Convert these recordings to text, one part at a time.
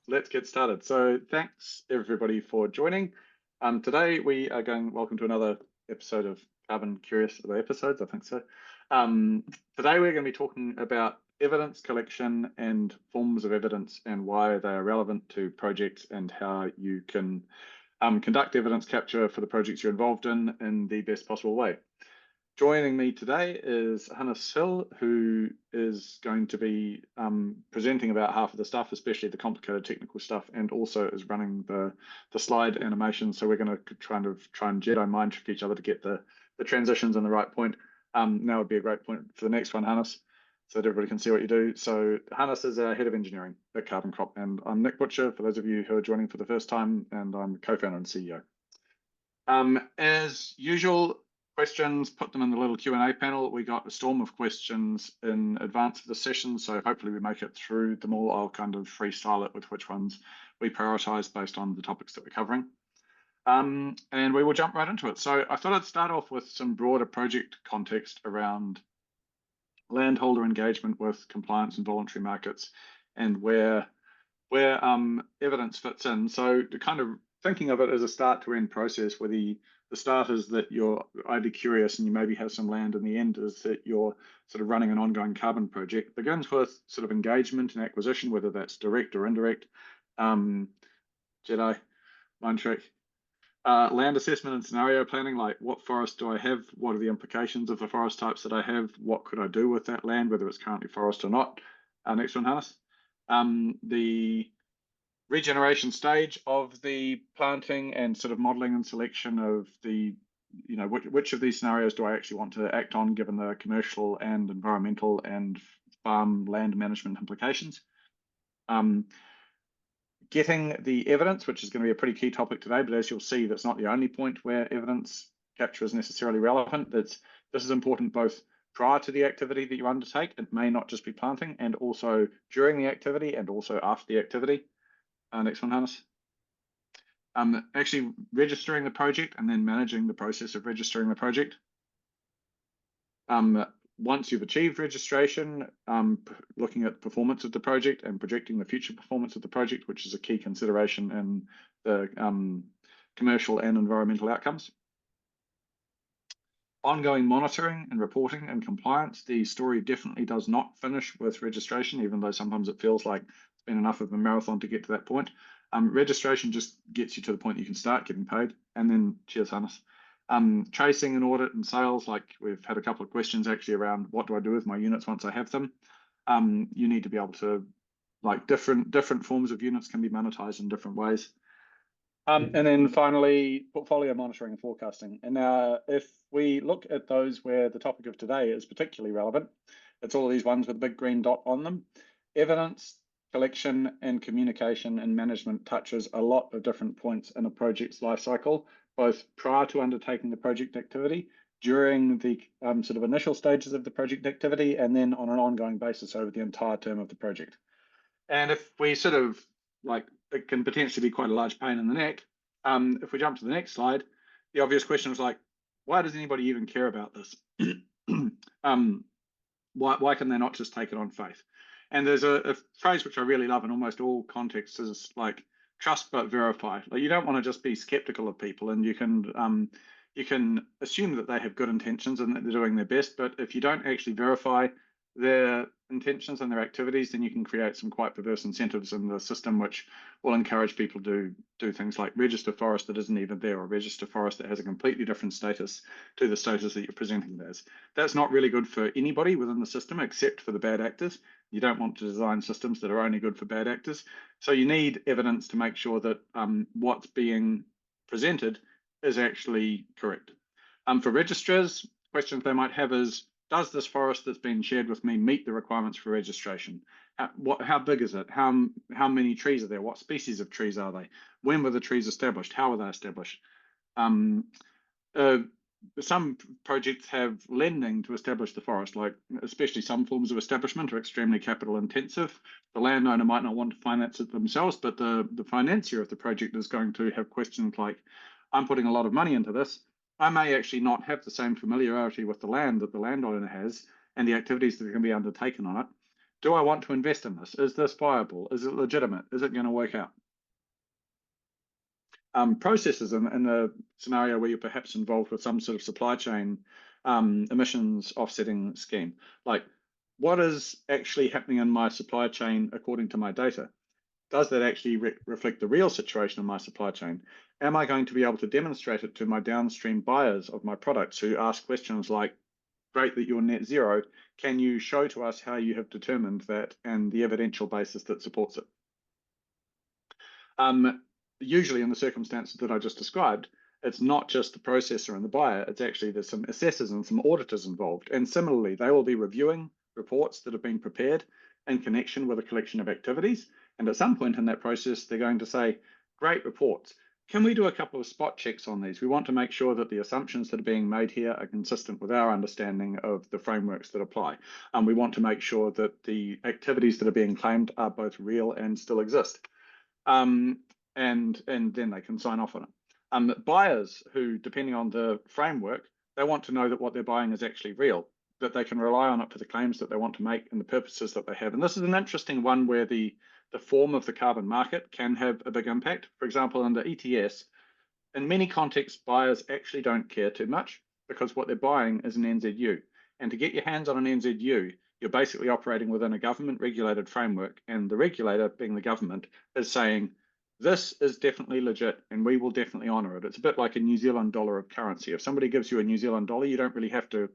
let's get started. So thanks everybody for joining. Today we are welcome to another episode of CarbonCurious, the episodes, I think so. Today we're going to be talking about evidence collection and forms of evidence and why they are relevant to projects and how you can conduct evidence capture for the projects you're involved in the best possible way. Joining me today is Hille, who is going to be presenting about half of the stuff, especially the complicated technical stuff, and also is running the slide animation. So we're going to try and Jedi mind trick each other to get the transitions in the right point. Now would be a great point for the next one, Hannes, so that everybody can see what you do. So Hannes is our head of engineering at CarbonCrop, and I'm Nick Butcher, for those of you who are joining for the first time, and I'm co-founder and CEO. As usual, questions, put them in the little Q&A panel. We got a storm of questions in advance of the session, so hopefully we make it through them all. I'll kind of freestyle it with which ones we prioritize based on the topics that we're covering. And we will jump right into it. So I thought I'd start off with some broader project context around landholder engagement with compliance and voluntary markets and where evidence fits in. So to kind of thinking of it as a start to end process, where the start is that you're either curious and you maybe have some land, and the end is that you're sort of running an ongoing carbon project. It begins with sort of engagement and acquisition, whether that's direct or indirect. Jedi, mind trick. Land assessment and scenario planning, like what forest do I have? What are the implications of the forest types that I have? What could I do with that land, whether it's currently forest or not? Next one, Hannes. The regeneration stage of the planting and sort of modeling and selection of the, which of these scenarios do I actually want to act on given the commercial and environmental and farm land management implications. Getting the evidence, which is going to be a pretty key topic today, but as you'll see, that's not the only point where evidence capture is necessarily relevant. This is important both prior to the activity that you undertake. It may not just be planting, and also during the activity and also after the activity. Next one, Hannes. Actually registering the project and then managing the process of registering the project. Once you've achieved registration, looking at performance of the project and projecting the future performance of the project, which is a key consideration in the commercial and environmental outcomes. Ongoing monitoring and reporting and compliance. The story definitely does not finish with registration, even though sometimes it feels like it's been enough of a marathon to get to that point. Registration just gets you to the point you can start getting paid. And then, cheers, Hannes. Tracing and audit and sales, like we've had a couple of questions actually around what do I do with my units once I have them. You need to be able to, like different forms of units can be monetized in different ways. And then finally, portfolio monitoring and forecasting. And now if we look at those where the topic of today is particularly relevant, it's all of these ones with a big green dot on them. Evidence collection and communication and management touches a lot of different points in a project's life cycle, both prior to undertaking the project activity, during the sort of initial stages of the project activity, and then on an ongoing basis over the entire term of the project. And if we sort of like, it can potentially be quite a large pain in the neck. If we jump to the next slide, the obvious question was like, why does anybody even care about this? Why can they not just take it on faith? And there's a phrase which I really love in almost all contexts, is like trust but verify. Like, you don't want to just be skeptical of people, and you can assume that they have good intentions and that they're doing their best, but if you don't actually verify their intentions and their activities, then you can create some quite perverse incentives in the system, which will encourage people to do things like register forest that isn't even there, or register forest that has a completely different status to the status that you're presenting it as. That's not really good for anybody within the system except for the bad actors. You don't want to design systems that are only good for bad actors. So you need evidence to make sure that what's being presented is actually correct. For registrars, questions they might have is, does this forest that's been shared with me meet the requirements for registration? How big is it? How many trees are there? What species of trees are they? When were the trees established? How were they established? Some projects have lending to establish the forest, like especially some forms of establishment are extremely capital intensive. The landowner might not want to finance it themselves, but the financier of the project is going to have questions like, I'm putting a lot of money into this. I may actually not have the same familiarity with the land that the landowner has and the activities that are going to be undertaken on it. Do I want to invest in this? Is this viable? Is it legitimate? Is it going to work out? Processes in the scenario where you're perhaps involved with some sort of supply chain emissions offsetting scheme. Like, what is actually happening in my supply chain according to my data? Does that actually reflect the real situation in my supply chain? Am I going to be able to demonstrate it to my downstream buyers of my products who ask questions like, great that you're net zero, can you show to us how you have determined that and the evidential basis that supports it? Usually in the circumstances that I just described, it's not just the processor and the buyer, it's actually there's some assessors and some auditors involved. And similarly, they will be reviewing reports that have been prepared in connection with a collection of activities. And at some point in that process, they're going to say, great reports. Can we do a couple of spot checks on these? We want to make sure that the assumptions that are being made here are consistent with our understanding of the frameworks that apply. We want to make sure that the activities that are being claimed are both real and still exist. And then they can sign off on it. Buyers who, depending on the framework, they want to know that what they're buying is actually real, that they can rely on it for the claims that they want to make and the purposes that they have. And this is an interesting one where the form of the carbon market can have a big impact. For example, under ETS, in many contexts, buyers actually don't care too much because what they're buying is an NZU. And to get your hands on an NZU, you're basically operating within a government regulated framework, and the regulator, being the government, is saying, this is definitely legit and we will definitely honour it. It's a bit like a New Zealand dollar of currency. If somebody gives you a New Zealand dollar, you don't really have to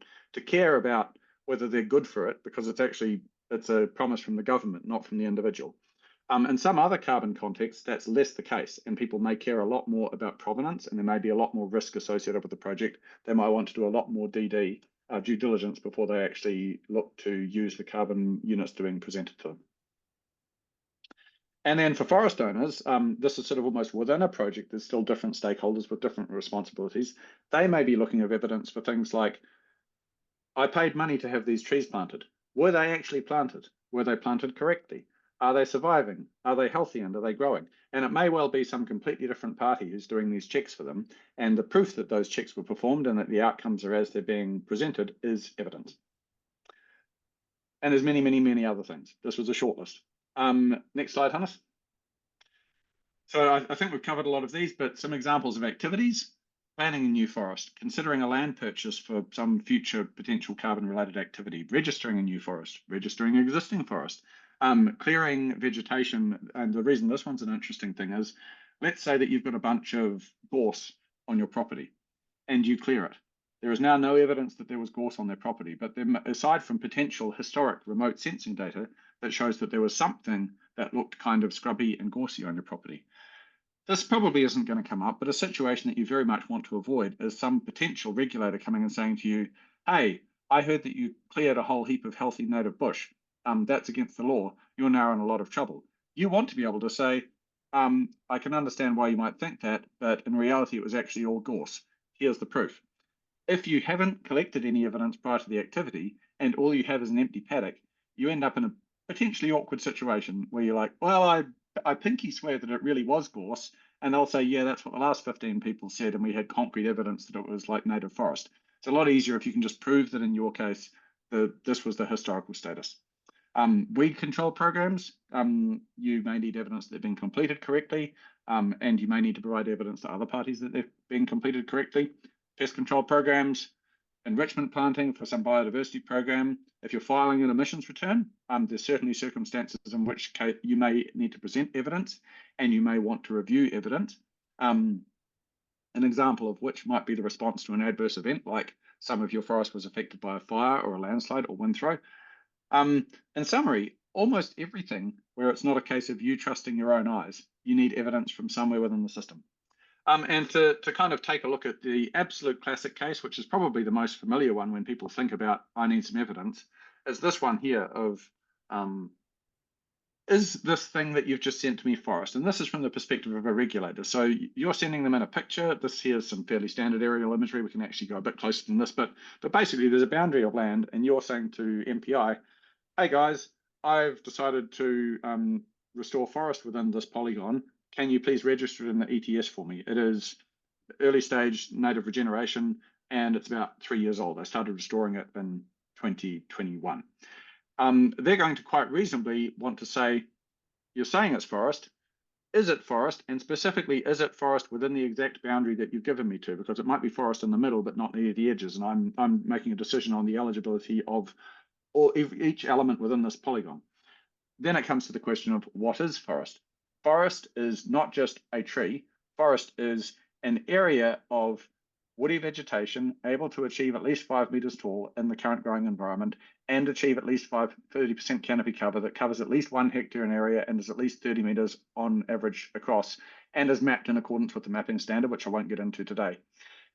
care about whether they're good for it because it's a promise from the government, not from the individual. In some other carbon contexts, that's less the case, and people may care a lot more about provenance, and there may be a lot more risk associated with the project. They might want to do a lot more DD, due diligence, before they actually look to use the carbon units being presented to them. And then for forest owners, this is sort of almost within a project, there's still different stakeholders with different responsibilities. They may be looking at evidence for things like, I paid money to have these trees planted. Were they actually planted? Were they planted correctly? Are they surviving? Are they healthy and are they growing? And it may well be some completely different party who's doing these checks for them. And the proof that those checks were performed and that the outcomes are as they're being presented is evidence. And there's many, many, many other things. This was a short list. Next slide, Hannes. So I think we've covered a lot of these, but some examples of activities: planning a new forest, considering a land purchase for some future potential carbon-related activity, registering a new forest, registering an existing forest, clearing vegetation. And the reason this one's an interesting thing is, let's say that you've got a bunch of gorse on your property and you clear it. There is now no evidence that there was gorse on their property, but aside from potential historic remote sensing data that shows that there was something that looked kind of scrubby and gorsey on your property. This probably isn't going to come up, but a situation that you very much want to avoid is some potential regulator coming and saying to you, hey, I heard that you cleared a whole heap of healthy native bush. That's against the law. You're now in a lot of trouble. You want to be able to say, I can understand why you might think that, but in reality, it was actually all gorse. Here's the proof. If you haven't collected any evidence prior to the activity and all you have is an empty paddock, you end up in a potentially awkward situation where you're like, well, I pinky swear that it really was gorse. And they'll say, yeah, that's what the last 15 people said. And we had concrete evidence that it was like native forest. It's a lot easier if you can just prove that in your case, this was the historical status. Weed control programs, you may need evidence that they've been completed correctly, and you may need to provide evidence to other parties that they've been completed correctly. Pest control programs, enrichment planting for some biodiversity program. If you're filing an emissions return, there's certainly circumstances in which case you may need to present evidence and you may want to review evidence. An example of which might be the response to an adverse event, like some of your forest was affected by a fire or a landslide or wind throw. In summary, almost everything where it's not a case of you trusting your own eyes, you need evidence from somewhere within the system. And to kind of take a look at the absolute classic case, which is probably the most familiar one when people think about, I need some evidence, is this one here of, is this thing that you've just sent to me forest? And this is from the perspective of a regulator. So you're sending them in a picture. This here's some fairly standard aerial imagery. We can actually go a bit closer than this, but basically there's a boundary of land and you're saying to MPI, hey guys, I've decided to restore forest within this polygon. Can you please register it in the ETS for me? It is early stage native regeneration and it's about 3 years old. I started restoring it in 2021. they're going to quite reasonably want to say, you're saying it's forest. Is it forest? And specifically, is it forest within the exact boundary that you've given me to? Because it might be forest in the middle, but not near the edges. And I'm making a decision on the eligibility of each element within this polygon. Then it comes to the question of what is forest? Forest is not just a tree. Forest is an area of woody vegetation able to achieve at least 5 meters tall in the current growing environment and achieve at least 30% canopy cover that covers at least 1 hectare in area and is at least 30 meters on average across and is mapped in accordance with the mapping standard, which I won't get into today.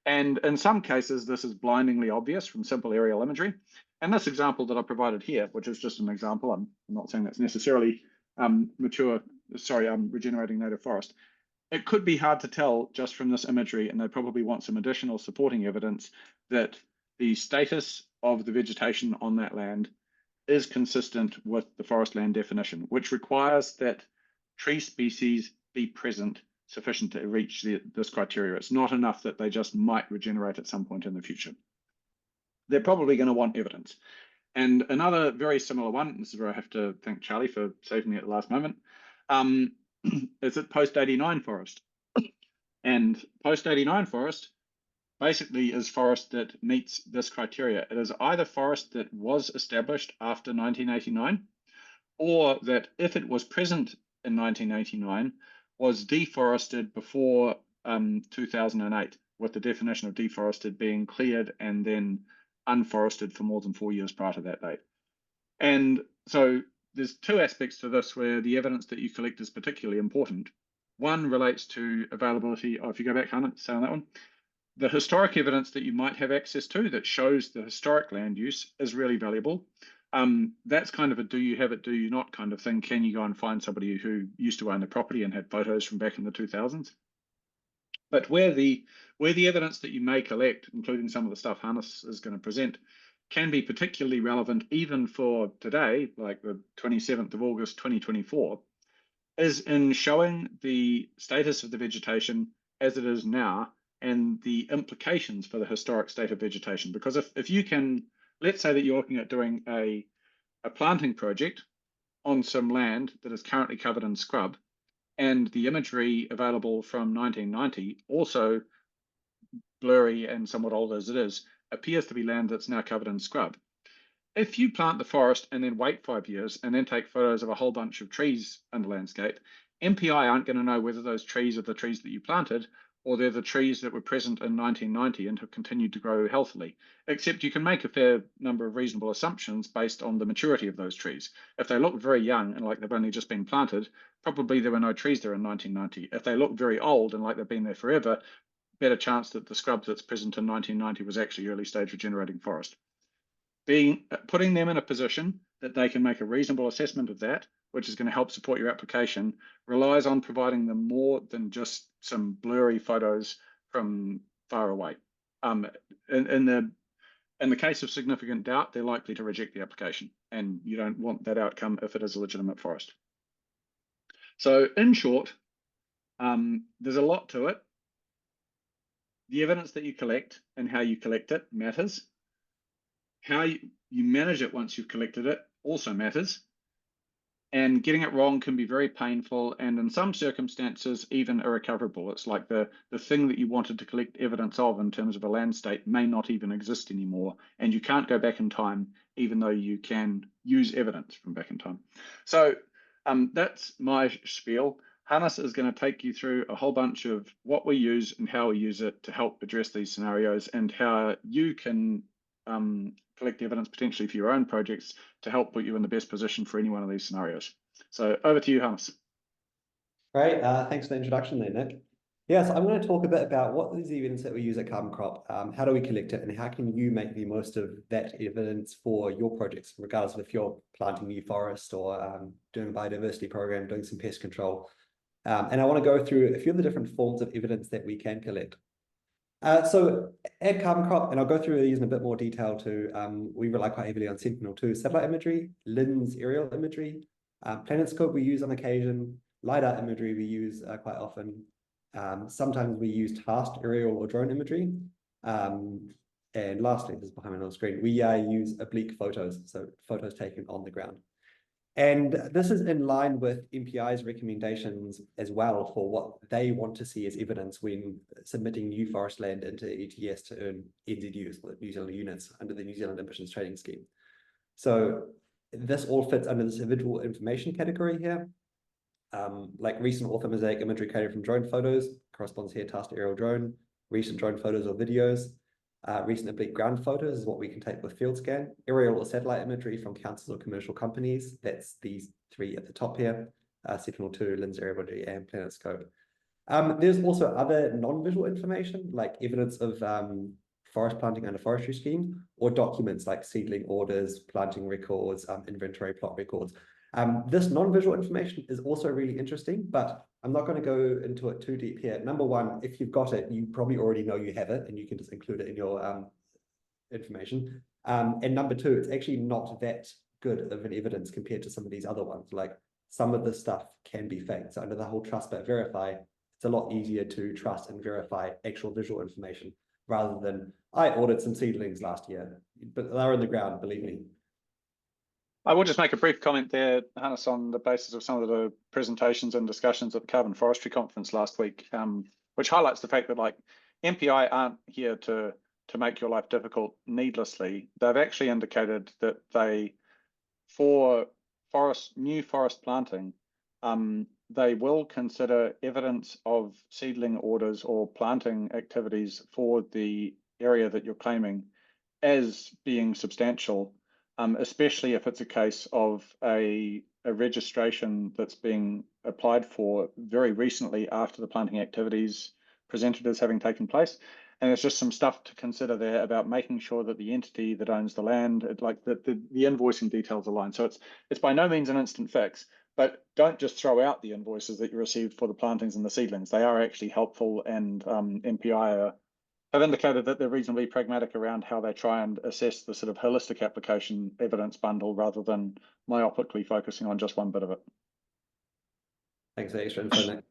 And in some cases, this is blindingly obvious from simple aerial imagery. And this example that I provided here, which is just an example, I'm not saying that's necessarily regenerating native forest. It could be hard to tell just from this imagery, and they probably want some additional supporting evidence that the status of the vegetation on that land is consistent with the forest land definition, which requires that tree species be present sufficient to reach this criteria. It's not enough that they just might regenerate at some point in the future. They're probably going to want evidence. And another very similar one, this is where I have to thank Charlie for saving me at the last moment, is it post-89 forest? And post-89 forest basically is forest that meets this criteria. It is either forest that was established after 1989, or that if it was present in 1989, was deforested before 2008, with the definition of deforested being cleared and then unforested for more than 4 years prior to that date. And so there's two aspects to this where the evidence that you collect is particularly important. One relates to availability. If you go back, Hannah, say on that one. The historic evidence that you might have access to that shows the historic land use is really valuable. That's kind of a do you have it, do you not kind of thing. Can you go and find somebody who used to own the property and had photos from back in the 2000s? But where the evidence that you may collect, including some of the stuff Hannes is going to present, can be particularly relevant even for today, like the 27th of August 2024, is in showing the status of the vegetation as it is now and the implications for the historic state of vegetation. Because if you can, let's say that you're looking at doing a planting project on some land that is currently covered in scrub, and the imagery available from 1990, also blurry and somewhat old as it is, appears to be land that's now covered in scrub. If you plant the forest and then wait 5 years and then take photos of a whole bunch of trees in the landscape, MPI aren't going to know whether those trees are the trees that you planted or they're the trees that were present in 1990 and have continued to grow healthily, except you can make a fair number of reasonable assumptions based on the maturity of those trees. If they look very young and like they've only just been planted, probably there were no trees there in 1990. If they look very old and like they've been there forever, better chance that the scrub that's present in 1990 was actually early stage regenerating forest. Putting them in a position that they can make a reasonable assessment of that, which is going to help support your application, relies on providing them more than just some blurry photos from far away. In the case of significant doubt, they're likely to reject the application, and you don't want that outcome if it is a legitimate forest. So in short, there's a lot to it. The evidence that you collect and how you collect it matters. How you manage it once you've collected it also matters. And getting it wrong can be very painful and in some circumstances even irrecoverable. It's like the thing that you wanted to collect evidence of in terms of a land state may not even exist anymore, and you can't go back in time even though you can use evidence from back in time. So that's my spiel. Hannes is going to take you through a whole bunch of what we use and how we use it to help address these scenarios and how you can collect evidence potentially for your own projects to help put you in the best position for any one of these scenarios. So over to you, Hannes. Great, thanks for the introduction there, Nick. Yeah, so I'm going to talk a bit about what is the evidence that we use at CarbonCrop, how do we collect it, and how can you make the most of that evidence for your projects, regardless of if you're planting new forest or doing a biodiversity program, doing some pest control. And I want to go through a few of the different forms of evidence that we can collect. So at CarbonCrop, and I'll go through these in a bit more detail too, we rely quite heavily on Sentinel-2 satellite imagery, LINS aerial imagery, PlanetScope we use on occasion, LiDAR imagery we use quite often. Sometimes we use tasked aerial or drone imagery. And lastly, this is behind me on the screen, we use oblique photos, so photos taken on the ground. And this is in line with MPI's recommendations as well for what they want to see as evidence when submitting new forest land into ETS to earn NZUs, or New Zealand units, under the New Zealand Emissions Trading Scheme. So this all fits under this individual information category here. Like recent orthomosaic imagery created from drone photos, corresponds here task to aerial drone, recent drone photos or videos. Recent oblique ground photos is what we can take with field scan. Aerial or satellite imagery from councils or commercial companies. That's these three at the top here. Sentinel-2, Lens Aerial and PlanetScope. There's also other non-visual information, like evidence of forest planting under forestry scheme, or documents like seedling orders, planting records, inventory plot records. This non-visual information is also really interesting, but I'm not going to go into it too deep here. Number one, if you've got it, you probably already know you have it, and you can just include it in your information. And number two, it's actually not that good of an evidence compared to some of these other ones. Like some of the stuff can be faked. So under the whole trust but verify, it's a lot easier to trust and verify actual visual information rather than I ordered some seedlings last year, but they're in the ground, believe me. I will just make a brief comment there, Hannes, on the basis of some of the presentations and discussions at the Carbon Forestry Conference last week, which highlights the fact that like MPI aren't here to make your life difficult needlessly. They've actually indicated that they, for new forest planting, they will consider evidence of seedling orders or planting activities for the area that you're claiming as being substantial, especially if it's a case of a registration that's being applied for very recently after the planting activities presented as having taken place. And there's just some stuff to consider there about making sure that the entity that owns the land, like the invoicing details align. So it's by no means an instant fix, but don't just throw out the invoices that you received for the plantings and the seedlings. They are actually helpful, and MPI have indicated that they're reasonably pragmatic around how they try and assess the sort of holistic application evidence bundle rather than myopically focusing on just one bit of it. Thanks for the extra info, Nick.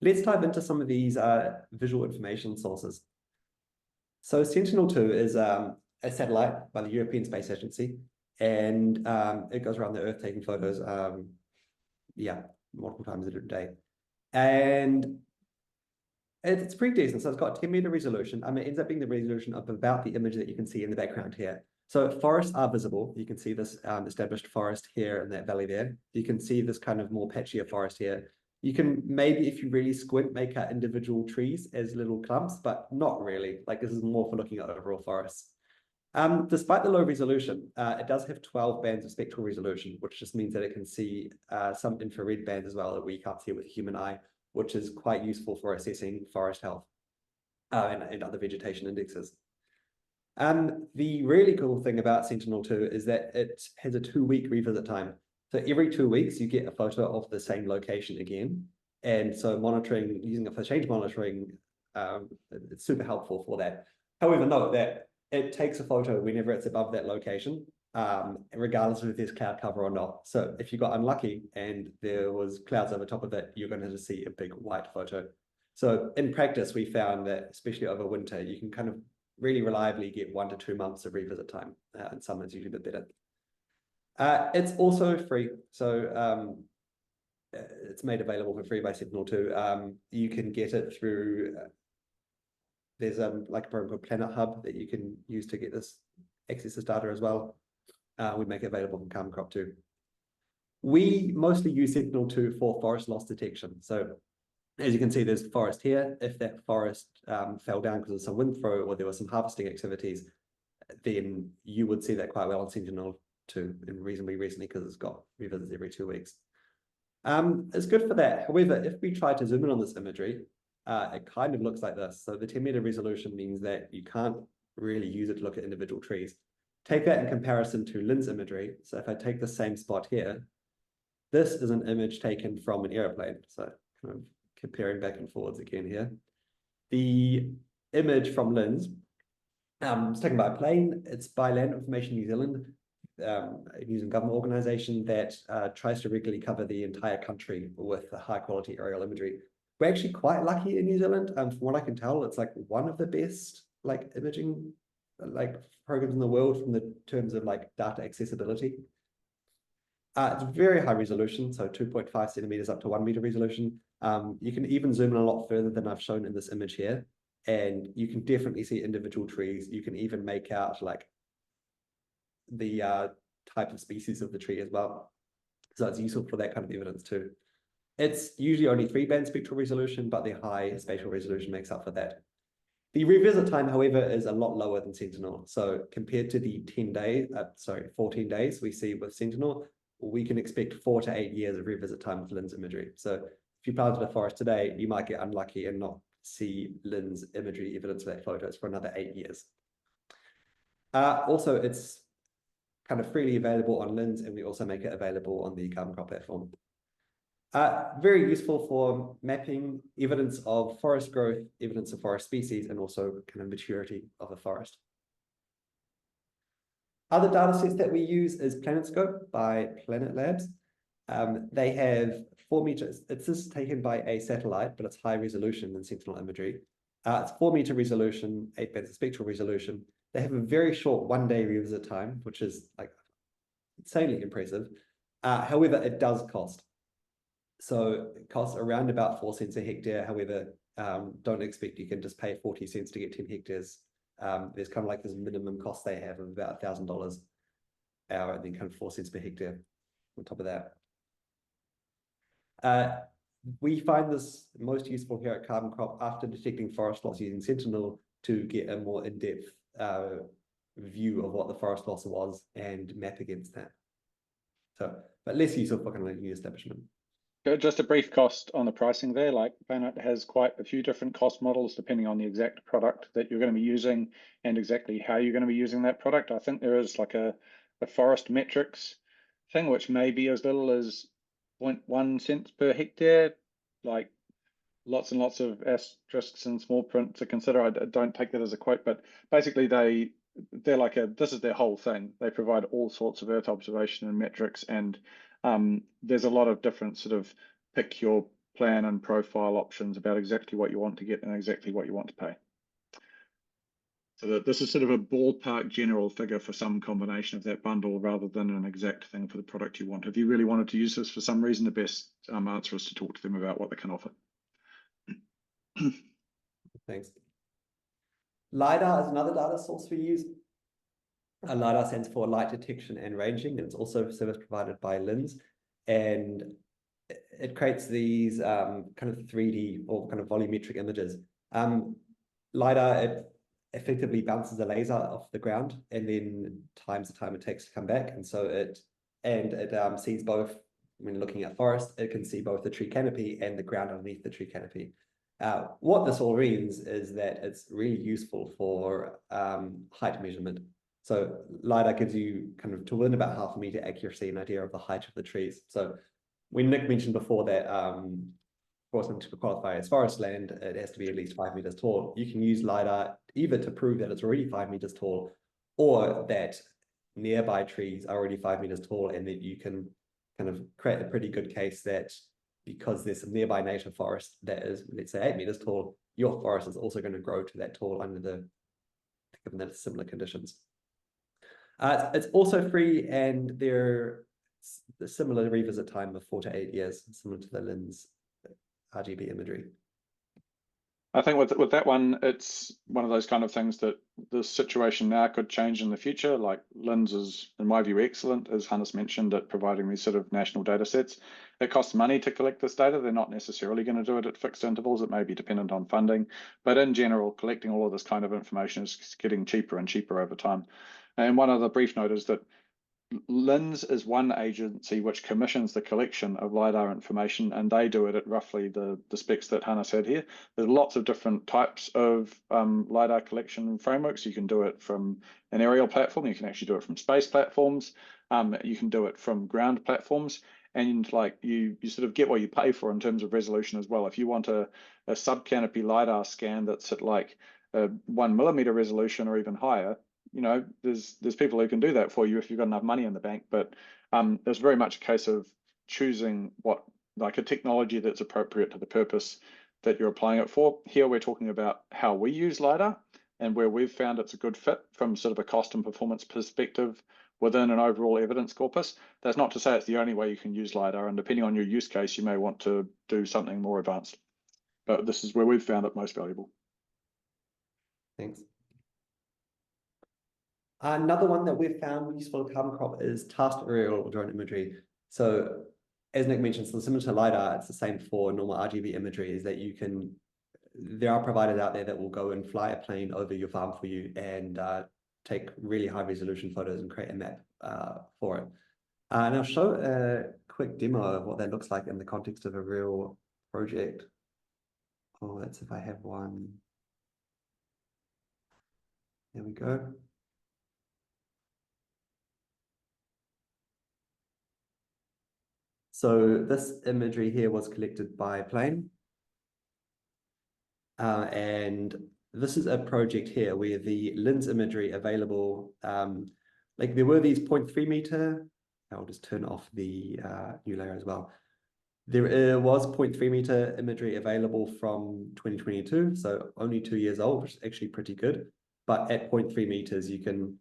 Let's dive into some of these visual information sources. So Sentinel-2 is a satellite by the European Space Agency, and it goes around the Earth taking photos, multiple times a day. And it's pretty decent. So it's got 10-meter resolution. It ends up being the resolution of about the image that you can see in the background here. So forests are visible. You can see this established forest here in that valley there. You can see this kind of more patchier forest here. You can maybe, if you really squint, make out individual trees as little clumps, but not really. Like this is more for looking at overall forests. Despite the low resolution, it does have 12 bands of spectral resolution, which just means that it can see some infrared bands as well that we can't see with the human eye, which is quite useful for assessing forest health and other vegetation indexes. The really cool thing about Sentinel-2 is that it has a 2-week revisit time. So every 2 weeks, you get a photo of the same location again. And so monitoring, using it for change monitoring, it's super helpful for that. However, note that it takes a photo whenever it's above that location, regardless of if there's cloud cover or not. So if you got unlucky and there was clouds over top of it, you're going to see a big white photo. So in practice, we found that, especially over winter, you can kind of really reliably get 1 to 2 months of revisit time, and summer's usually a bit better. It's also free, so it's made available for free by Sentinel-2. You can get it through, there's like a program called Planet Hub that you can use to get this, access this data as well. We make it available from CarbonCrop too. We mostly use Sentinel-2 for forest loss detection. So as you can see, there's forest here. If that forest fell down because of some wind throw or there were some harvesting activities, then you would see that quite well on Sentinel-2 and reasonably recently because it's got revisits every 2 weeks. It's good for that. However, if we try to zoom in on this imagery, it kind of looks like this. So the 10-meter resolution means that you can't really use it to look at individual trees. Take that in comparison to lens imagery. So if I take the same spot here, this is an image taken from an airplane. So kind of comparing back and forwards again here. The image from lens, it's taken by a plane. It's by Land Information New Zealand, a New Zealand government organisation that tries to regularly cover the entire country with high quality aerial imagery. We're actually quite lucky in New Zealand. From what I can tell, it's like one of the best like imaging like programs in the world from the terms of like data accessibility. It's very high resolution, so 2.5 centimeters up to 1 meter resolution. You can even zoom in a lot further than I've shown in this image here, and you can definitely see individual trees. You can even make out like the type of species of the tree as well. So it's useful for that kind of evidence too. It's usually only 3-band spectral resolution, but the high spatial resolution makes up for that. The revisit time, however, is a lot lower than Sentinel. So compared to the 14 days we see with Sentinel, we can expect 4 to 8 years of revisit time with lens imagery. So if you planted a forest today, you might get unlucky and not see lens imagery evidence of that photos for another 8 years. Also, it's kind of freely available on lens, and we also make it available on the CarbonCrop platform. Very useful for mapping evidence of forest growth, evidence of forest species, and also kind of maturity of a forest. Other data sets that we use is PlanetScope by Planet Labs. They have 4 meters. This is taken by a satellite, but it's high resolution than Sentinel imagery. It's 4 meter resolution, 8-band spectral resolution. They have a very short 1-day revisit time, which is like insanely impressive. However, it does cost. So it costs around about 4 cents a hectare. However, don't expect you can just pay 40 cents to get 10 hectares. There's kind of like this minimum cost they have of about $1,000 an hour, and then kind of 4 cents per hectare on top of that. We find this most useful here at CarbonCrop after detecting forest loss using Sentinel to get a more in-depth view of what the forest loss was and map against that. So, but less useful for kind of like new establishment. Just a brief cost on the pricing there. Like Planet has quite a few different cost models depending on the exact product that you're going to be using and exactly how you're going to be using that product. I think there is like a forest metrics thing, which may be as little as 0.1 cents per hectare, like lots and lots of asterisks and small print to consider. I don't take that as a quote, but basically they're like this is their whole thing. They provide all sorts of earth observation and metrics, and there's a lot of different sort of pick your plan and profile options about exactly what you want to get and exactly what you want to pay. So that this is sort of a ballpark general figure for some combination of that bundle rather than an exact thing for the product you want. If you really wanted to use this for some reason, the best answer is to talk to them about what they can offer. Thanks. LiDAR is another data source we use. LiDAR stands for light detection and ranging, and it's also a service provided by Lens. And it creates these kind of 3D or kind of volumetric images. LiDAR, it effectively bounces a laser off the ground and then times the time it takes to come back. And so it sees both, when looking at forest, it can see both the tree canopy and the ground underneath the tree canopy. What this all means is that it's really useful for height measurement. So LiDAR gives you kind of to within about 0.5 meter accuracy an idea of the height of the trees. So when Nick mentioned before that for something to qualify as forest land, it has to be at least 5 meters tall. You can use LiDAR either to prove that it's already 5 meters tall, or that nearby trees are already 5 meters tall, and that you can kind of create a pretty good case that because there's some nearby native forest that is, let's say, 8 meters tall, your forest is also going to grow to that tall given that it's similar conditions. It's also free, and there's a similar revisit time of 4 to 8 years, similar to the Lens RGB imagery. I think with that one, it's one of those kind of things that the situation now could change in the future. Like Lens is, in my view, excellent, as Hannes mentioned, at providing these sort of national data sets. It costs money to collect this data. They're not necessarily going to do it at fixed intervals. It may be dependent on funding. But in general, collecting all of this kind of information is getting cheaper and cheaper over time. And one other brief note is that Lens is one agency which commissions the collection of LiDAR information, and they do it at roughly the specs that Hannes had here. There's lots of different types of LiDAR collection frameworks. You can do it from an aerial platform. You can actually do it from space platforms. You can do it from ground platforms. And like you sort of get what you pay for in terms of resolution as well. If you want a sub-canopy LiDAR scan that's at like a 1 millimeter resolution or even higher, you know, there's people who can do that for you if you've got enough money in the bank. But there's very much a case of choosing what, like a technology that's appropriate to the purpose that you're applying it for. Here we're talking about how we use LiDAR, and where we've found it's a good fit from sort of a cost and performance perspective within an overall evidence corpus. That's not to say it's the only way you can use LiDAR, and depending on your use case, you may want to do something more advanced. But this is where we've found it most valuable. Thanks. Another one that we've found useful at CarbonCrop is tasked aerial drone imagery. So as Nick mentioned, so similar to LiDAR, it's the same for normal RGB imagery, is that there are providers out there that will go and fly a plane over your farm for you and take really high resolution photos and create a map for it. And I'll show a quick demo of what that looks like in the context of a real project. Oh, that's if I have one. There we go. So this imagery here was collected by plane. And this is a project here where the lens imagery available, like there were these 0.3 meter, I'll just turn off the new layer as well. There was 0.3 meter imagery available from 2022, so only 2 years old, which is actually pretty good. But at 0.3 meters, you can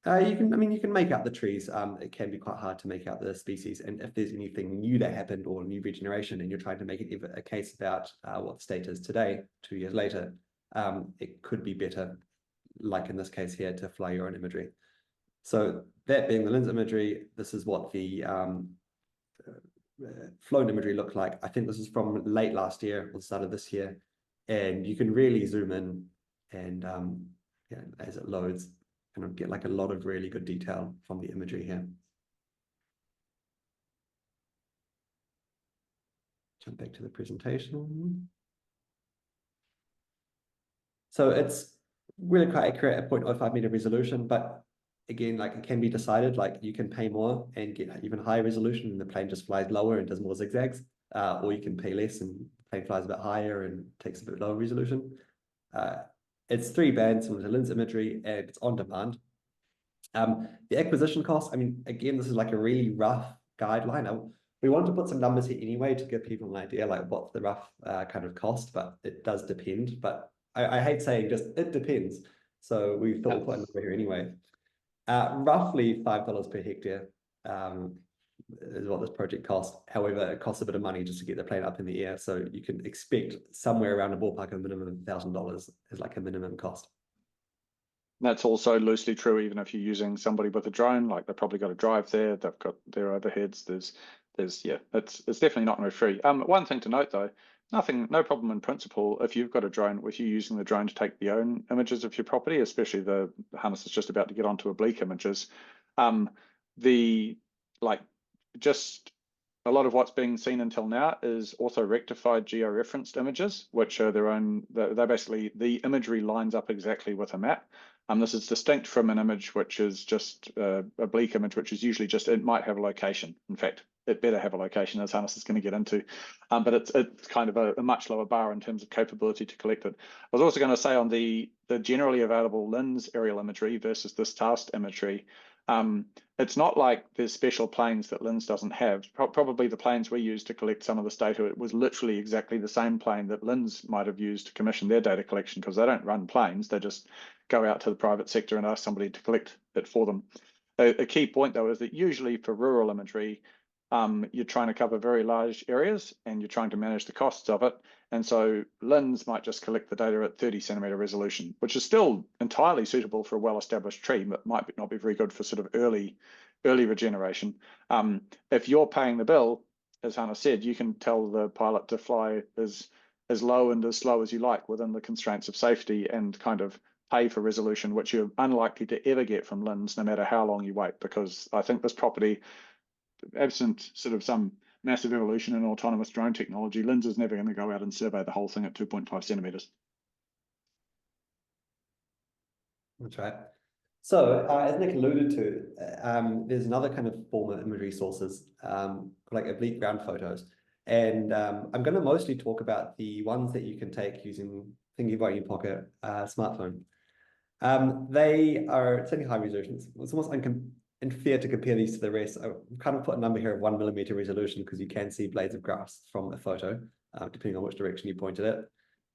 make out the trees. It can be quite hard to make out the species. And if there's anything new that happened or new regeneration, and you're trying to make it a case about what the state is today, 2 years later, it could be better, like in this case here, to fly your own imagery. So that being the lens imagery, this is what the flown imagery looked like. I think this is from late last year or start of this year. And you can really zoom in and yeah, as it loads, kind of get like a lot of really good detail from the imagery here. Jump back to the presentation. So it's really quite accurate at 0.05 meter resolution, but again, like it can be decided, like you can pay more and get even higher resolution and the plane just flies lower and does more zigzags, or you can pay less and the plane flies a bit higher and takes a bit lower resolution. It's 3 bands with the lens imagery and it's on demand. The acquisition cost, I mean, again, this is like a really rough guideline. We want to put some numbers here anyway to give people an idea like what's the rough kind of cost, but it does depend. But I hate saying just it depends. So we thought we'll put a number here anyway. Roughly $5 per hectare is what this project costs. However, it costs a bit of money just to get the plane up in the air. So you can expect somewhere around a ballpark of minimum of $1,000 is like a minimum cost. That's also loosely true even if you're using somebody with a drone, like they've probably got to drive there, they've got their overheads, there's yeah, it's definitely not no free. One thing to note though, no problem in principle if you've got a drone, if you're using the drone to take the own images of your property, especially the harness is just about to get onto oblique images. Just a lot of what's being seen until now is also rectified georeferenced images, which are they're basically, the imagery lines up exactly with a map. This is distinct from an image which is just a oblique image, which is usually just, it might have a location. In fact, it better have a location, as Hannes is going to get into. But it's kind of a much lower bar in terms of capability to collect it. I was also going to say on the generally available lens aerial imagery versus this tasked imagery, it's not like there's special planes that Lens doesn't have. Probably the planes we used to collect some of this data, it was literally exactly the same plane that Lens might have used to commission their data collection, because they don't run planes. They just go out to the private sector and ask somebody to collect it for them. A key point, though, is that usually for rural imagery, you're trying to cover very large areas and you're trying to manage the costs of it. And so Lens might just collect the data at 30 centimeter resolution, which is still entirely suitable for a well-established tree, but might not be very good for sort of early regeneration. If you're paying the bill, as Hannah said, you can tell the pilot to fly as low and as slow as you like within the constraints of safety and kind of pay for resolution, which you're unlikely to ever get from Lens, no matter how long you wait, because I think this property, absent sort of some massive evolution in autonomous drone technology, Lens is never going to go out and survey the whole thing at 2.5 centimeters. That's right. So as Nick alluded to, there's another kind of form of imagery sources, like oblique ground photos. And I'm going to mostly talk about the ones that you can take using Thingy About Your Pocket smartphone. They are certainly high resolutions. It's almost unfair to compare these to the rest. I've kind of put a number here of 1 millimeter resolution because you can see blades of grass from a photo, depending on which direction you pointed it.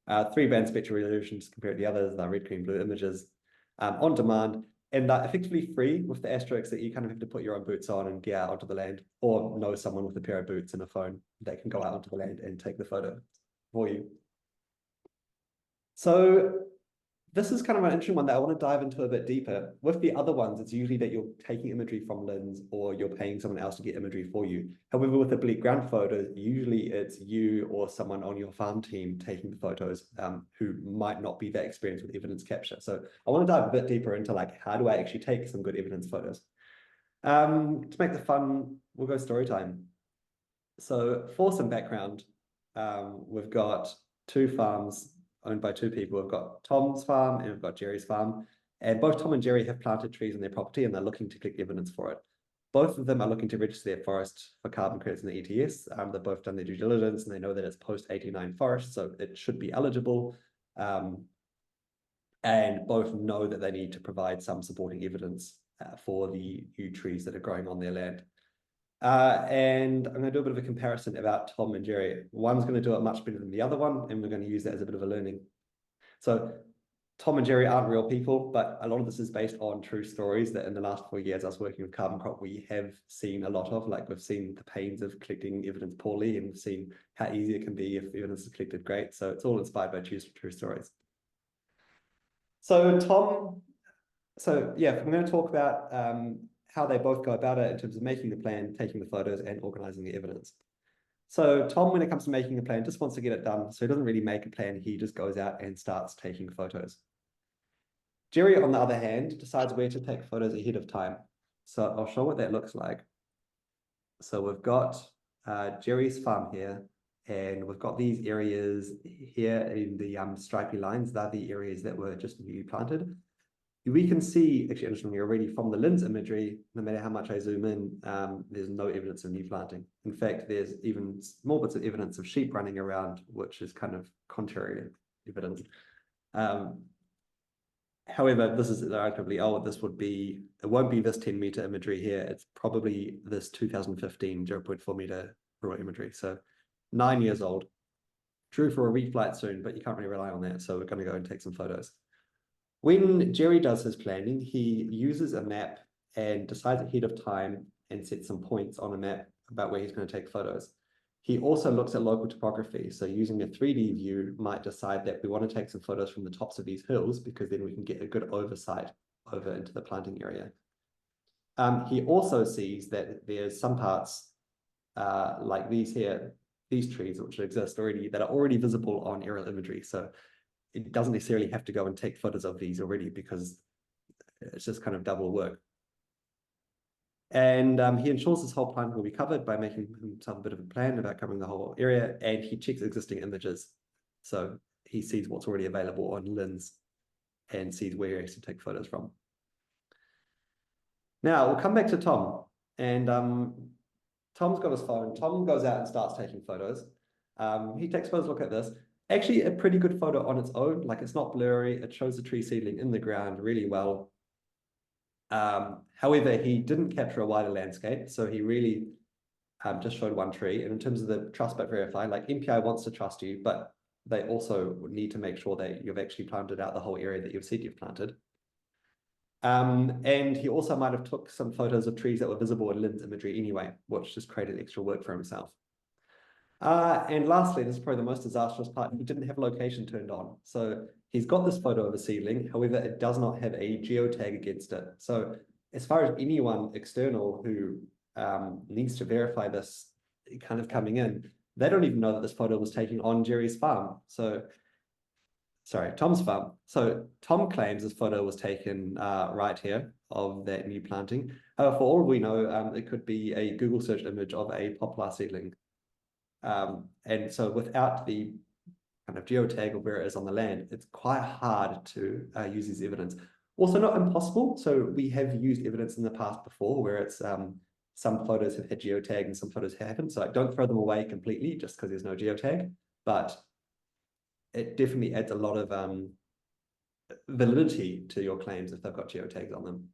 3-band spectral resolutions compared to the others, the red, green, blue images, on demand, and they're effectively free with the asterisks that you kind of have to put your own boots on and get out onto the land, or know someone with a pair of boots and a phone that can go out onto the land and take the photo for you. So this is kind of an interesting one that I want to dive into a bit deeper. With the other ones, it's usually that you're taking imagery from LINs or you're paying someone else to get imagery for you. However, with oblique ground photos, usually it's you or someone on your farm team taking the photos who might not be that experienced with evidence capture. So I want to dive a bit deeper into like, how do I actually take some good evidence photos? To make the fun, we'll go story time. So for some background, we've got 2 farms owned by 2 people. We've got Tom's farm and we've got Jerry's farm. And both Tom and Jerry have planted trees on their property and they're looking to collect evidence for it. Both of them are looking to register their forest for carbon credits in the ETS. They've both done their due diligence and they know that it's post-89 forest, so it should be eligible. And both know that they need to provide some supporting evidence for the new trees that are growing on their land. And I'm going to do a bit of a comparison about Tom and Jerry. One's going to do it much better than the other one, and we're going to use that as a bit of a learning. So Tom and Jerry aren't real people, but a lot of this is based on true stories that in the last 4 years I was working with CarbonCrop, we have seen a lot of. Like, we've seen the pains of collecting evidence poorly, and we've seen how easy it can be if evidence is collected great. So it's all inspired by true stories. So yeah, I'm going to talk about how they both go about it in terms of making the plan, taking the photos, and organizing the evidence. So Tom, when it comes to making a plan, just wants to get it done. So he doesn't really make a plan. He just goes out and starts taking photos. Jerry, on the other hand, decides where to take photos ahead of time. So I'll show what that looks like. So we've got Jerry's farm here, and we've got these areas here in the stripy lines. They're the areas that were just newly planted. We can see, actually, interestingly, already from the lens imagery, no matter how much I zoom in, there's no evidence of new planting. In fact, there's even small bits of evidence of sheep running around, which is kind of contrary evidence. However, this is arguably, it won't be this 10-meter imagery here. It's probably this 2015 0.4 meter raw imagery. So 9 years old, due for a reflight soon, but you can't really rely on that. So we're going to go and take some photos. When Jerry does his planning, he uses a map and decides ahead of time and sets some points on a map about where he's going to take photos. He also looks at local topography. So using a 3D view might decide that we want to take some photos from the tops of these hills because then we can get a good oversight over into the planting area. He also sees that there's some parts like these here, these trees which exist already that are already visible on aerial imagery. So it doesn't necessarily have to go and take photos of these already because it's just kind of double work. And he ensures this whole plan will be covered by making himself a bit of a plan about covering the whole area, and he checks existing images. So he sees what's already available on LINs and sees where he has to take photos from. Now we'll come back to Tom, and Tom's got his phone. Tom goes out and starts taking photos. He takes photos, look at this. Actually, a pretty good photo on its own. Like, it's not blurry. It shows the tree seedling in the ground really well. However, he didn't capture a wider landscape, so he really just showed one tree. And in terms of the trust but verify, like, MPI wants to trust you, but they also need to make sure that you've actually planted out the whole area that you've said you've planted. And he also might have took some photos of trees that were visible in LINS imagery anyway, which just created extra work for himself. And lastly, this is probably the most disastrous part, he didn't have location turned on. So he's got this photo of a seedling, however, it does not have a geotag against it. So as far as anyone external who needs to verify this kind of coming in, they don't even know that this photo was taken on Jerry's farm. So, sorry, Tom's farm. So Tom claims this photo was taken right here of that new planting. For all we know, it could be a Google search image of a poplar seedling. And so without the kind of geotag of where it is on the land, it's quite hard to use this evidence. Also not impossible. So we have used evidence in the past before where it's some photos have had geotag and some photos haven't. So don't throw them away completely just because there's no geotag, but it definitely adds a lot of validity to your claims if they've got geotags on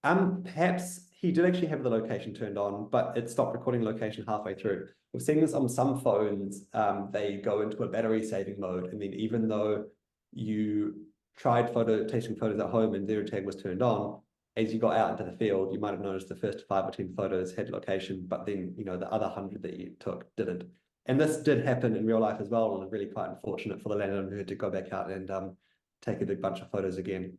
them. Perhaps he did actually have the location turned on, but it stopped recording location halfway through. We've seen this on some phones. They go into a battery saving mode, and then even though you tried taking photos at home and zero tag was turned on, as you got out into the field, you might have noticed the first 5 or 10 photos had location, but then the other 100 that you took didn't. And this did happen in real life as well, and really quite unfortunate for the landowner who had to go back out and take a big bunch of photos again.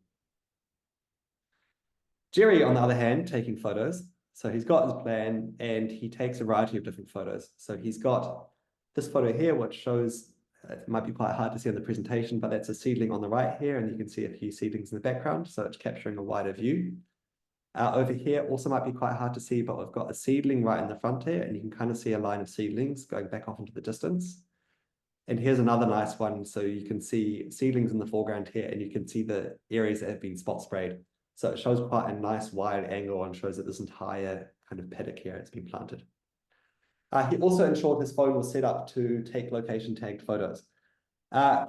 Jerry, on the other hand, taking photos. So he's got his plan and he takes a variety of different photos. So he's got this photo here, which shows, it might be quite hard to see on the presentation, but that's a seedling on the right here, and you can see a few seedlings in the background. So it's capturing a wider view. Over here also might be quite hard to see, but we've got a seedling right in the front here, and you can kind of see a line of seedlings going back off into the distance. And here's another nice one. So you can see seedlings in the foreground here, and you can see the areas that have been spot sprayed. So it shows quite a nice wide angle and shows that this entire kind of paddock here has been planted. He also ensured his phone was set up to take location tagged photos.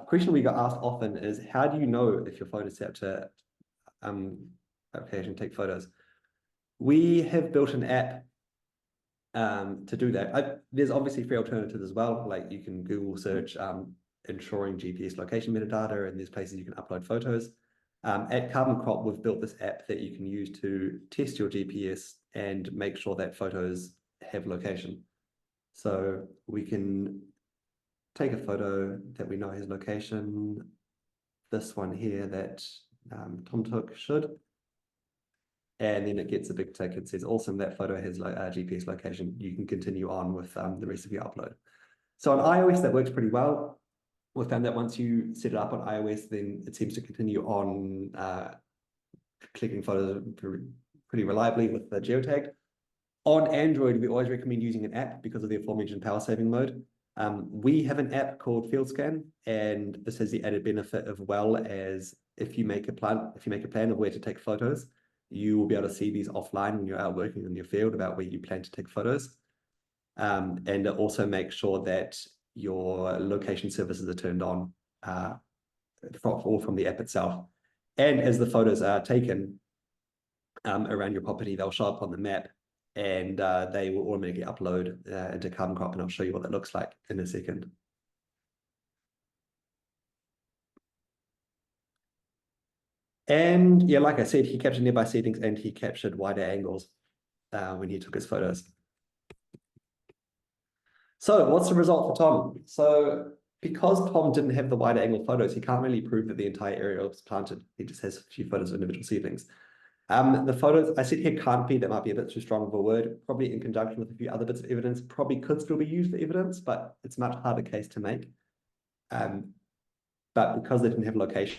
Question we got asked often is, how do you know if your phone is set up to location take photos? We have built an app to do that. There's obviously free alternatives as well, like you can Google search ensuring GPS location metadata, and there's places you can upload photos. At CarbonCrop, we've built this app that you can use to test your GPS and make sure that photos have location. So we can take a photo that we know has location. This one here that Tom took should. And then it gets a big tick. It says, awesome, that photo has GPS location. You can continue on with the rest of your upload. So on iOS, that works pretty well. We found that once you set it up on iOS, then it seems to continue on clicking photos pretty reliably with the geotag. On Android, we always recommend using an app because of the aforementioned power saving mode. We have an app called FieldScan, and this has the added benefit of, well, as if you make a plan of where to take photos, you will be able to see these offline when you're out working in your field about where you plan to take photos. And it also makes sure that your location services are turned on from the app itself. And as the photos are taken around your property, they'll show up on the map, and they will automatically upload into CarbonCrop, and I'll show you what that looks like in a second. And yeah, like I said, he captured nearby settings and he captured wider angles when he took his photos. So what's the result for Tom? So because Tom didn't have the wider angle photos, he can't really prove that the entire area was planted. He just has a few photos of individual seedlings. The photos, I said here can't be, that might be a bit too strong of a word, probably in conjunction with a few other bits of evidence, probably could still be used for evidence, but it's a much harder case to make. But because they didn't have location,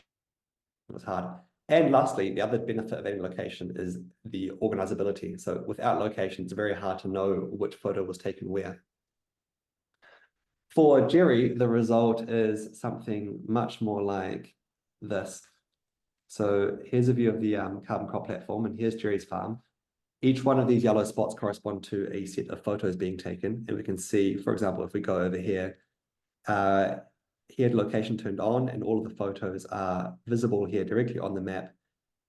it was hard. And lastly, the other benefit of adding location is the organizability. So without location, it's very hard to know which photo was taken where. For Jerry, the result is something much more like this. So here's a view of the CarbonCrop platform, and here's Jerry's farm. Each one of these yellow spots correspond to a set of photos being taken. And we can see, for example, if we go over here, he had location turned on, and all of the photos are visible here directly on the map.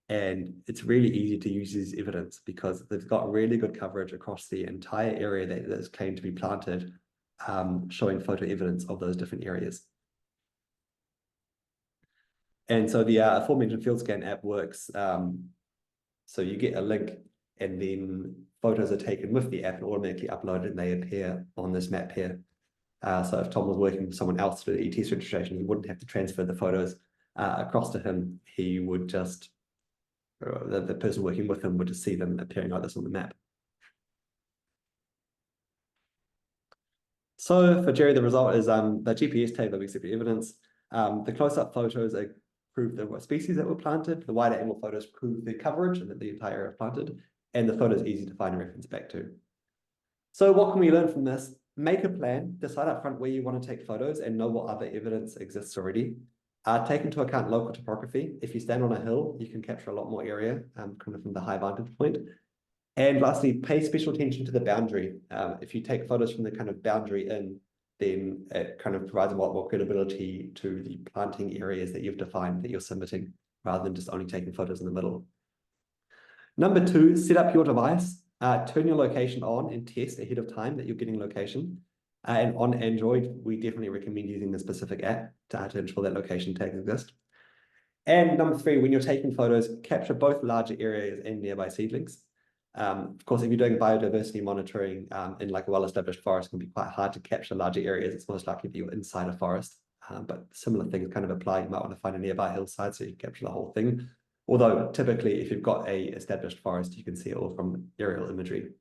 And it's really easy to use as evidence because they've got really good coverage across the entire area that is claimed to be planted, showing photo evidence of those different areas. And so the aforementioned FieldScan app works. So you get a link, and then photos are taken with the app and automatically uploaded, and they appear on this map here. So if Tom was working with someone else to do the ETS registration, he wouldn't have to transfer the photos across to him. He would just, the person working with him would just see them appearing like this on the map. So for Jerry, the result is the GPS tag that we accept evidence. The close-up photos prove the species that were planted. The wider angle photos prove the coverage and that the entire area is planted. And the photo is easy to find and reference back to. So what can we learn from this? Make a plan, decide up front where you want to take photos, and know what other evidence exists already. Take into account local topography. If you stand on a hill, you can capture a lot more area, kind of from the high vantage point. And lastly, pay special attention to the boundary. If you take photos from the kind of boundary in, then it kind of provides a lot more credibility to the planting areas that you've defined that you're submitting, rather than just only taking photos in the middle. Number two, set up your device, turn your location on and test ahead of time that you're getting location. And on Android, we definitely recommend using the specific app to ensure that location tags exist. And number three, when you're taking photos, capture both larger areas and nearby seedlings. Of course, if you're doing biodiversity monitoring in like a well-established forest, it can be quite hard to capture larger areas. It's most likely that you're inside a forest, but similar things kind of apply. You might want to find a nearby hillside so you can capture the whole thing. Although typically, if you've got a established forest, you can see it all from aerial imagery.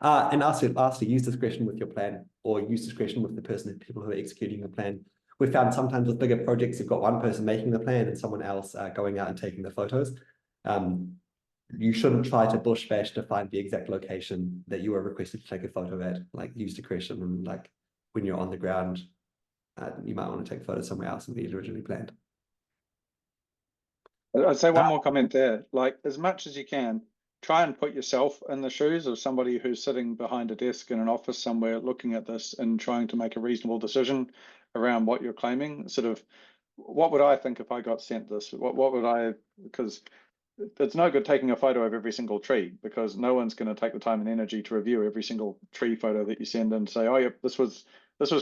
And lastly, use discretion with your plan, or use discretion with the people who are executing the plan. We found sometimes with bigger projects, you've got one person making the plan and someone else going out and taking the photos. You shouldn't try to bush bash to find the exact location that you were requested to take a photo at. Like, use discretion, and like when you're on the ground, you might want to take photos somewhere else than you originally planned. I'd say one more comment there. Like, as much as you can, try and put yourself in the shoes of somebody who's sitting behind a desk in an office somewhere looking at this and trying to make a reasonable decision around what you're claiming. Sort of, what would I think if I got sent this? What would I, because it's no good taking a photo of every single tree, because no one's going to take the time and energy to review every single tree photo that you send and say, oh, yeah, this was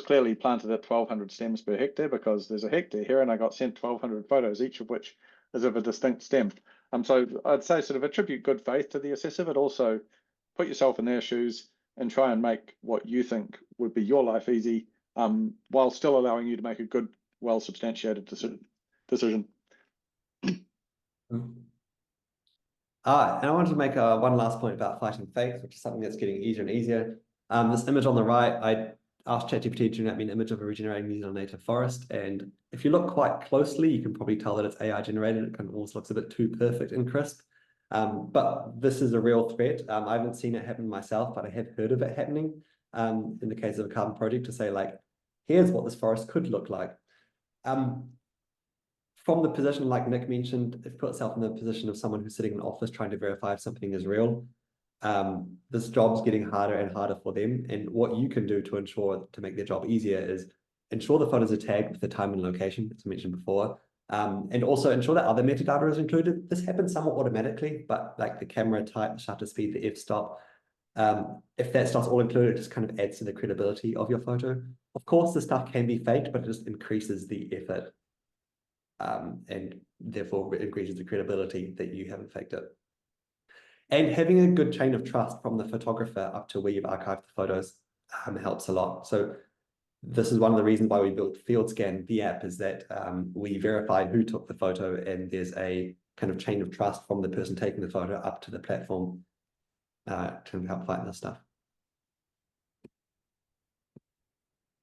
clearly planted at 1,200 stems per hectare because there's a hectare here and I got sent 1,200 photos, each of which is of a distinct stem. So I'd say sort of attribute good faith to the assessor, but also put yourself in their shoes and try and make what you think would be your life easy, while still allowing you to make a good, well-substantiated decision. And I wanted to make one last point about fighting fate, which is something that's getting easier and easier. This image on the right, I asked ChatGPT to generate me an image of a regenerating New Zealand native forest. And if you look quite closely, you can probably tell that it's AI generated. It kind of almost looks a bit too perfect and crisp. But this is a real threat. I haven't seen it happen myself, but I have heard of it happening in the case of a carbon project, to say, like, here's what this forest could look like. From the position, like Nick mentioned, if put itself in the position of someone who's sitting in an office trying to verify if something is real, this job's getting harder and harder for them. And what you can do to make their job easier is ensure the photos are tagged with the time and location, as I mentioned before, and also ensure that other metadata is included. This happens somewhat automatically, but like the camera type, the shutter speed, the f-stop, if that stuff's all included, it just kind of adds to the credibility of your photo. Of course, the stuff can be faked, but it just increases the effort. And therefore increases the credibility that you haven't faked it. And having a good chain of trust from the photographer up to where you've archived the photos helps a lot. So this is one of the reasons why we built FieldScan, the app, is that we verify who took the photo, and there's a kind of chain of trust from the person taking the photo up to the platform to help fight this stuff.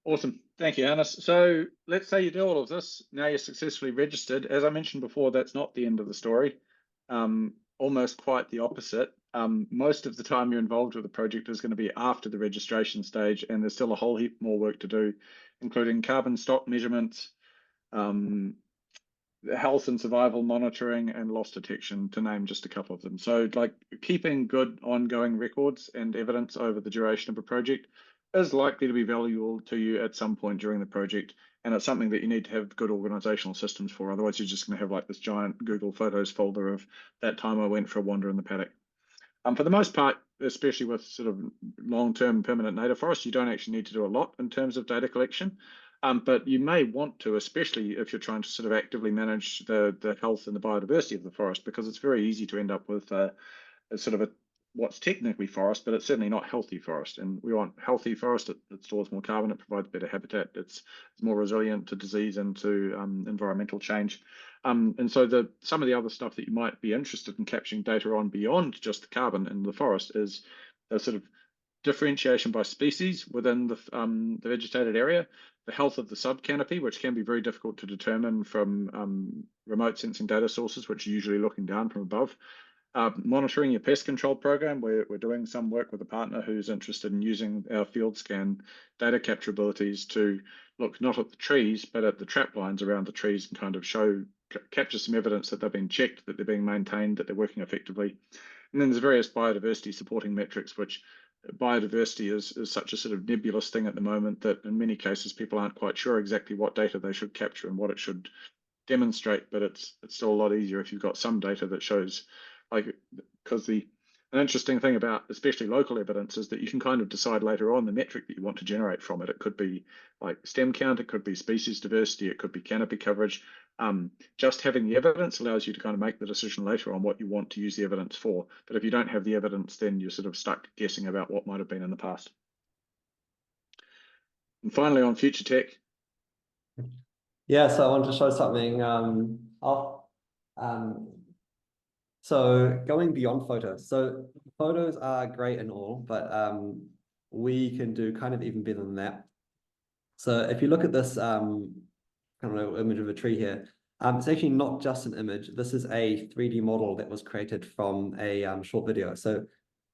Awesome. Thank you, Hannes. So let's say you do all of this. Now you're successfully registered. As I mentioned before, that's not the end of the story. Almost quite the opposite. Most of the time you're involved with the project is going to be after the registration stage, and there's still a whole heap more work to do, including carbon stock measurements, health and survival monitoring, and loss detection, to name just a couple of them. So, like, keeping good ongoing records and evidence over the duration of a project is likely to be valuable to you at some point during the project, and it's something that you need to have good organizational systems for. Otherwise, you're just going to have like this giant Google Photos folder of that time I went for a wander in the paddock. For the most part, especially with sort of long-term permanent native forests, you don't actually need to do a lot in terms of data collection. But you may want to, especially if you're trying to sort of actively manage the health and the biodiversity of the forest, because it's very easy to end up with a sort of what's technically forest, but it's certainly not healthy forest. And we want healthy forest. It stores more carbon, it provides better habitat, it's more resilient to disease and to environmental change. And so some of the other stuff that you might be interested in capturing data on beyond just the carbon in the forest is the sort of differentiation by species within the vegetated area, the health of the subcanopy, which can be very difficult to determine from remote sensing data sources, which are usually looking down from above. Monitoring your pest control program. We're doing some work with a partner who's interested in using our FieldScan data capture abilities to look not at the trees, but at the trap lines around the trees and kind of capture some evidence that they've been checked, that they're being maintained, that they're working effectively. And then there's various biodiversity supporting metrics, which biodiversity is such a sort of nebulous thing at the moment that in many cases people aren't quite sure exactly what data they should capture and what it should demonstrate, but it's still a lot easier if you've got some data that shows because an interesting thing about especially local evidence is that you can kind of decide later on the metric that you want to generate from it. It could be like stem count, it could be species diversity, it could be canopy coverage. Just having the evidence allows you to kind of make the decision later on what you want to use the evidence for. But if you don't have the evidence, then you're sort of stuck guessing about what might have been in the past. And finally, on future tech. Yeah, so I wanted to show something. So going beyond photos. So photos are great and all, but we can do kind of even better than that. So if you look at this kind of image of a tree here, it's actually not just an image. This is a 3D model that was created from a short video. So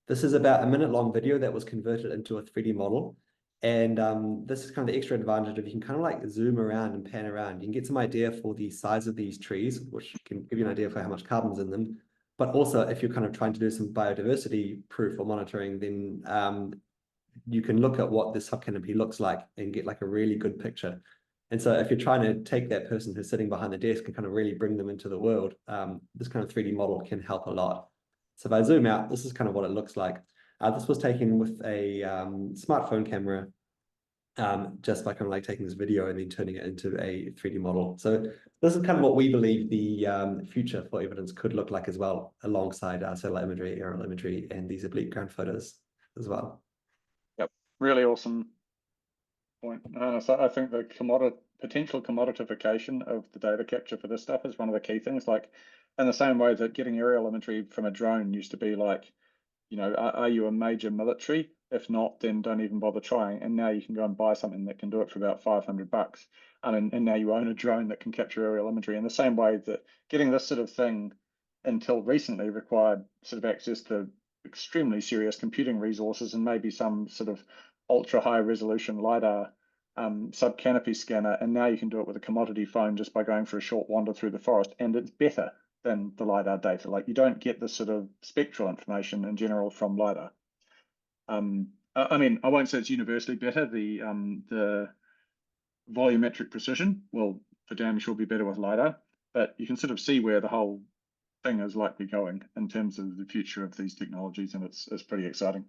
this is about a minute-long video that was converted into a 3D model. And this is kind of the extra advantage of you can kind of like zoom around and pan around. You can get some idea for the size of these trees, which can give you an idea for how much carbon's in them. But also, if you're kind of trying to do some biodiversity proof or monitoring, then you can look at what this subcanopy looks like and get like a really good picture. And so if you're trying to take that person who's sitting behind the desk and kind of really bring them into the world, this kind of 3D model can help a lot. So if I zoom out, this is kind of what it looks like. This was taken with a smartphone camera, just by kind of like taking this video and then turning it into a 3D model. So this is kind of what we believe the future for evidence could look like as well, alongside satellite imagery, aerial imagery, and these oblique ground photos as well. Yep, really awesome point. So I think the potential commoditification of the data capture for this stuff is one of the key things. Like in the same way that getting aerial imagery from a drone used to be like, are you a major military? If not, then don't even bother trying. And now you can go and buy something that can do it for about $500. And now you own a drone that can capture aerial imagery. In the same way that getting this sort of thing until recently required sort of access to extremely serious computing resources and maybe some sort of ultra high resolution LiDAR sub-canopy scanner. And now you can do it with a commodity phone just by going for a short wander through the forest. And it's better than the LiDAR data. Like you don't get this sort of spectral information in general from LiDAR. I mean, I won't say it's universally better. The volumetric precision will for damn sure be better with LiDAR, but you can sort of see where the whole thing is likely going in terms of the future of these technologies, and it's pretty exciting.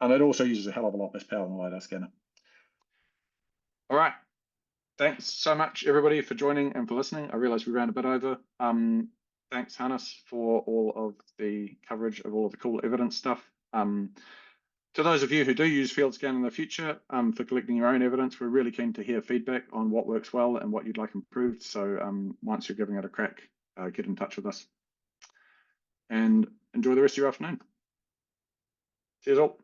And it also uses a hell of a lot less power than a LiDAR scanner. All right. Thanks so much, everybody, for joining and for listening. I realize we ran a bit over. Thanks, Hannes, for all of the coverage of all of the cool evidence stuff. To those of you who do use FieldScan in the future for collecting your own evidence, we're really keen to hear feedback on what works well and what you'd like improved. So once you're giving it a crack, get in touch with us. And enjoy the rest of your afternoon. Cheers all.